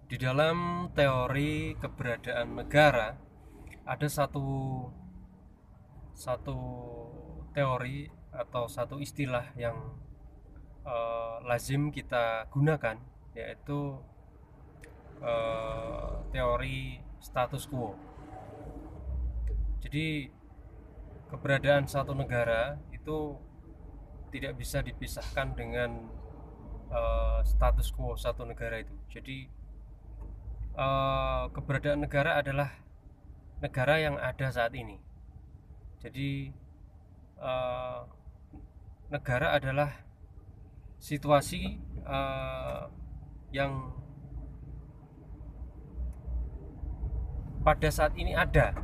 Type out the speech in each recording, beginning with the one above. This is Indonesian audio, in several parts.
Di dalam teori keberadaan negara ada satu teori atau satu istilah yang lazim kita gunakan, yaitu teori status quo. Jadi keberadaan satu negara itu tidak bisa dipisahkan dengan status quo satu negara itu. Jadi keberadaan negara adalah negara yang ada saat ini. Jadi eh, negara adalah situasi yang pada saat ini ada.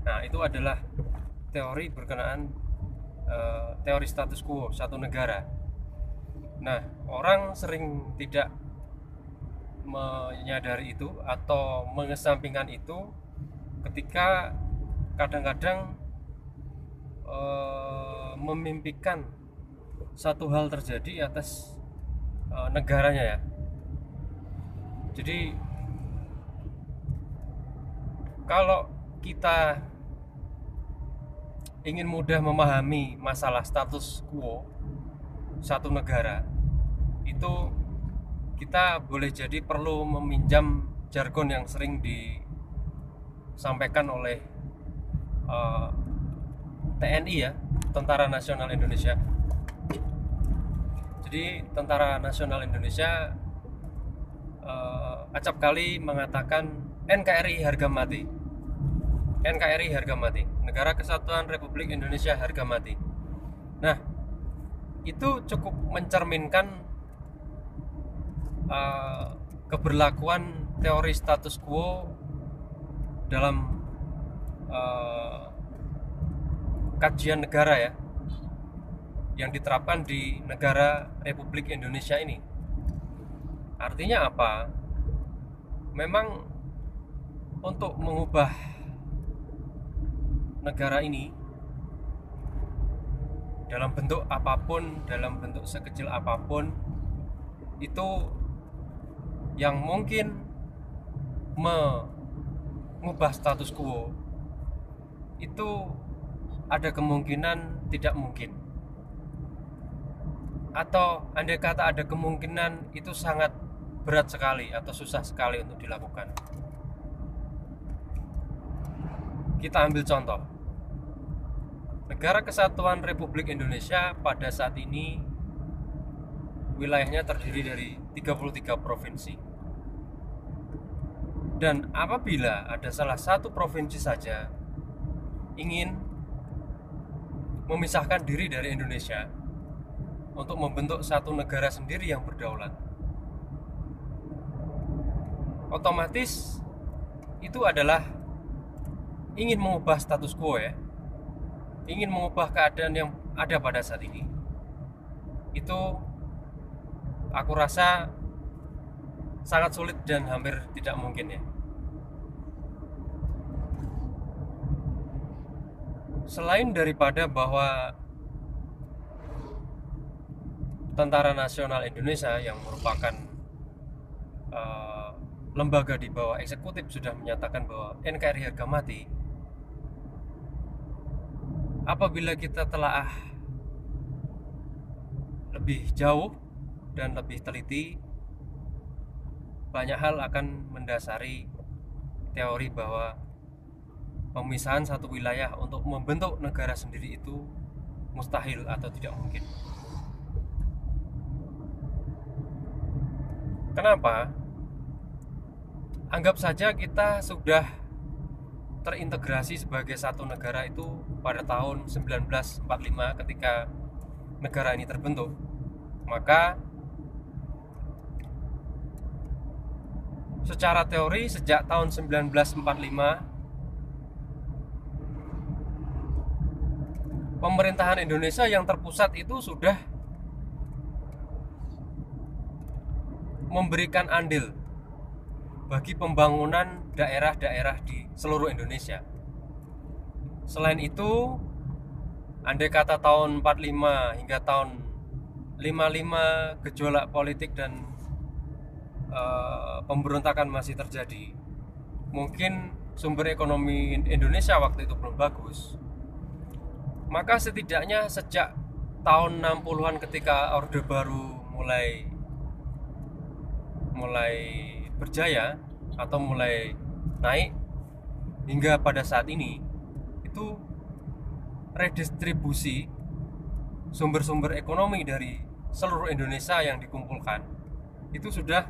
Nah, itu adalah teori berkenaan teori status quo satu negara. Nah, orang sering tidak menyadari itu atau mengesampingkan itu ketika kadang-kadang memimpikan satu hal terjadi atas negaranya ya. Jadi kalau kita ingin mudah memahami masalah status quo satu negara, itu kita boleh jadi perlu meminjam jargon yang sering disampaikan oleh TNI ya, Tentara Nasional Indonesia. Jadi Tentara Nasional Indonesia acap kali mengatakan NKRI harga mati. NKRI harga mati, Negara Kesatuan Republik Indonesia harga mati. Nah, itu cukup mencerminkan keberlakuan teori status quo dalam kajian negara ya, yang diterapkan di negara Republik Indonesia ini. Artinya apa? Memang untuk mengubah negara ini dalam bentuk apapun, dalam bentuk sekecil apapun, itu yang mungkin mengubah status quo itu ada kemungkinan tidak mungkin, atau andai kata ada kemungkinan itu sangat berat sekali atau susah sekali untuk dilakukan. Kita ambil contoh Negara Kesatuan Republik Indonesia. Pada saat ini wilayahnya terdiri dari 33 provinsi. Dan apabila ada salah satu provinsi saja ingin memisahkan diri dari Indonesia untuk membentuk satu negara sendiri yang berdaulat, otomatis itu adalah ingin mengubah status quo ya, ingin mengubah keadaan yang ada pada saat ini. Itu aku rasa sangat sulit dan hampir tidak mungkin ya. Selain daripada bahwa Tentara Nasional Indonesia yang merupakan lembaga di bawah eksekutif sudah menyatakan bahwa NKRI harga mati, apabila kita telah lebih jauh dan lebih teliti, banyak hal akan mendasari teori bahwa pemisahan satu wilayah untuk membentuk negara sendiri itu mustahil atau tidak mungkin. Kenapa? Anggap saja kita sudah terintegrasi sebagai satu negara itu pada tahun 1945 ketika negara ini terbentuk. Maka secara teori sejak tahun 1945 pemerintahan Indonesia yang terpusat itu sudah memberikan andil bagi pembangunan daerah-daerah di seluruh Indonesia. Selain itu, andai kata tahun 45 hingga tahun 55 gejolak politik dan pemberontakan masih terjadi, mungkin sumber ekonomi Indonesia waktu itu belum bagus, maka setidaknya sejak tahun 60-an ketika Orde Baru mulai berjaya atau mulai naik hingga pada saat ini, itu redistribusi sumber-sumber ekonomi dari seluruh Indonesia yang dikumpulkan itu sudah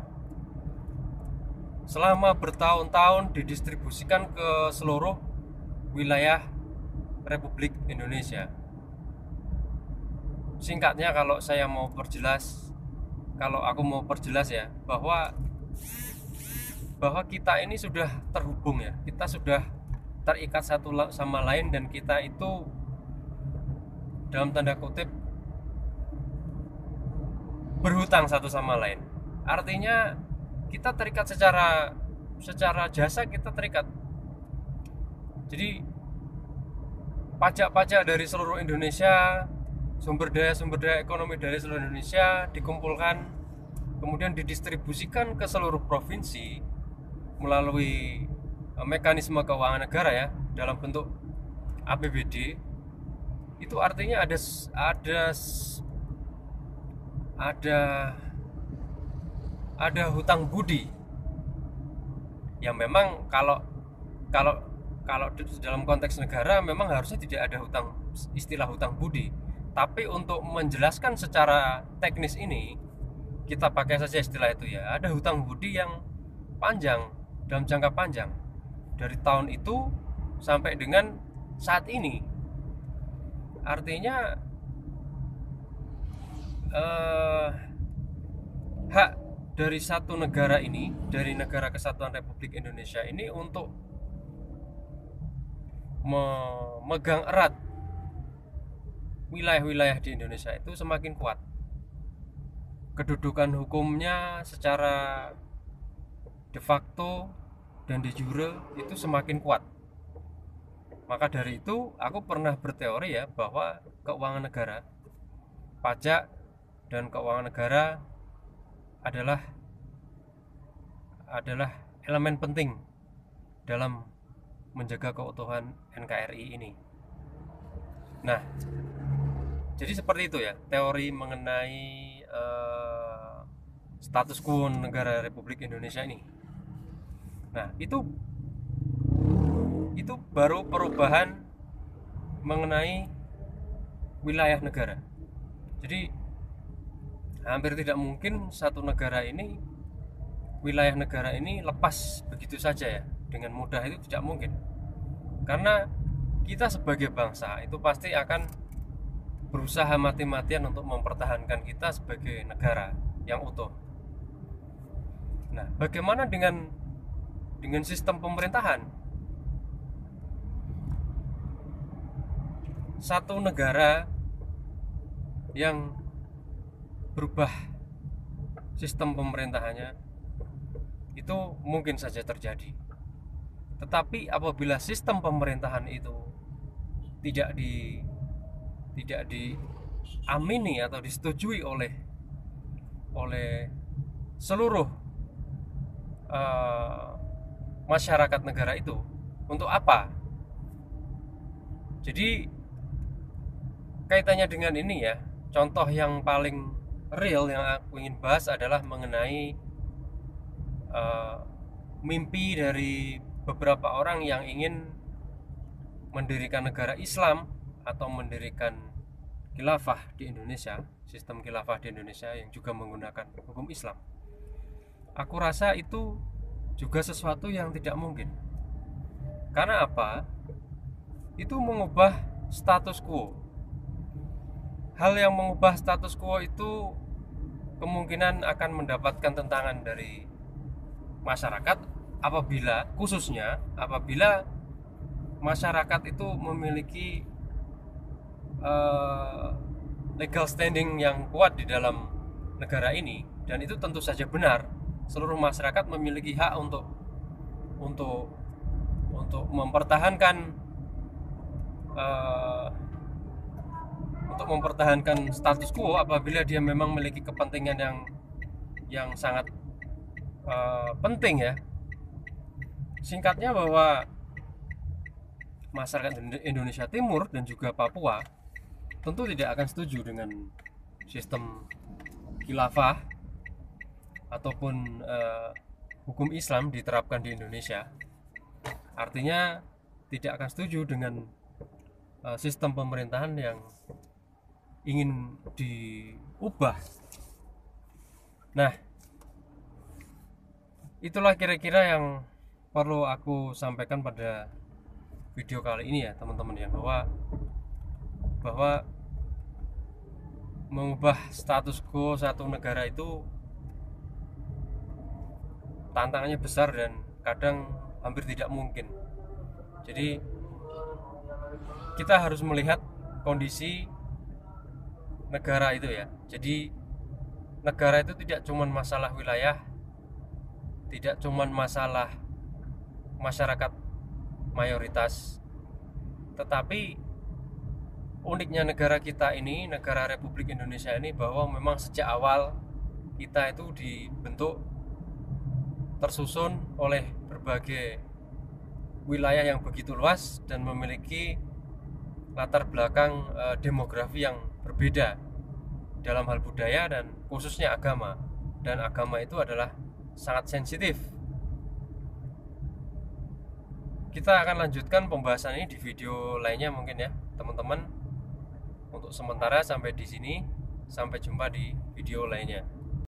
selama bertahun-tahun didistribusikan ke seluruh wilayah Republik Indonesia. Singkatnya kalau aku mau perjelas ya, bahwa kita ini sudah terhubung ya, kita sudah terikat satu sama lain, dan kita itu dalam tanda kutip berhutang satu sama lain. Artinya kita terikat secara jasa, kita terikat. Jadi pajak-pajak dari seluruh Indonesia, sumber daya ekonomi dari seluruh Indonesia dikumpulkan, kemudian didistribusikan ke seluruh provinsi melalui mekanisme keuangan negara ya, dalam bentuk APBD. Itu artinya ada hutang budi yang memang kalau dalam konteks negara memang harusnya tidak ada istilah hutang budi, tapi untuk menjelaskan secara teknis ini kita pakai saja istilah itu ya. Ada hutang budi yang panjang, dalam jangka panjang, dari tahun itu sampai dengan saat ini. Artinya hak dari satu negara ini, dari Negara Kesatuan Republik Indonesia ini, untuk memegang erat wilayah-wilayah di Indonesia itu semakin kuat. Kedudukan hukumnya secara de facto dan de jure itu semakin kuat. Maka dari itu aku pernah berteori ya, bahwa keuangan negara, pajak dan keuangan negara adalah elemen penting dalam menjaga keutuhan NKRI ini. Nah, jadi seperti itu ya teori mengenai status quo negara Republik Indonesia ini. Nah, itu baru perubahan mengenai wilayah negara. Jadi hampir tidak mungkin satu negara ini, wilayah negara ini lepas begitu saja ya, dengan mudah itu tidak mungkin. Karena kita sebagai bangsa itu pasti akan berusaha mati-matian untuk mempertahankan kita sebagai negara yang utuh. Nah, bagaimana dengan sistem pemerintahan? Satu negara yang berubah sistem pemerintahannya itu mungkin saja terjadi. Tetapi apabila sistem pemerintahan itu tidak diamini atau disetujui oleh seluruh masyarakat negara itu, untuk apa? Jadi kaitannya dengan ini ya, contoh yang paling real yang aku ingin bahas adalah mengenai mimpi dari beberapa orang yang ingin mendirikan negara Islam atau mendirikan khilafah di Indonesia, sistem khilafah di Indonesia yang juga menggunakan hukum Islam. Aku rasa itu juga sesuatu yang tidak mungkin. Karena apa? Itu mengubah status quo. Hal yang mengubah status quo itu kemungkinan akan mendapatkan tentangan dari masyarakat khususnya apabila masyarakat itu memiliki legal standing yang kuat di dalam negara ini, dan itu tentu saja benar. Seluruh masyarakat memiliki hak untuk mempertahankan status quo apabila dia memang memiliki kepentingan yang sangat penting ya. Singkatnya bahwa masyarakat Indonesia Timur dan juga Papua tentu tidak akan setuju dengan sistem khilafah ataupun hukum Islam diterapkan di Indonesia. Artinya tidak akan setuju dengan sistem pemerintahan yang ingin diubah. Nah, itulah kira-kira yang perlu aku sampaikan pada video kali ini ya teman-teman ya, bahwa mengubah status quo satu negara itu tantangannya besar dan kadang hampir tidak mungkin. Jadi kita harus melihat kondisi negara itu ya. Jadi negara itu tidak cuma masalah wilayah, tidak cuma masalah masyarakat mayoritas, tetapi uniknya negara kita ini, negara Republik Indonesia ini, bahwa memang sejak awal kita itu dibentuk, tersusun oleh berbagai wilayah yang begitu luas dan memiliki latar belakang demografi yang berbeda dalam hal budaya dan khususnya agama. Dan agama itu adalah sangat sensitif. Kita akan lanjutkan pembahasan ini di video lainnya mungkin ya, teman-teman. Untuk sementara sampai di sini, sampai jumpa di video lainnya.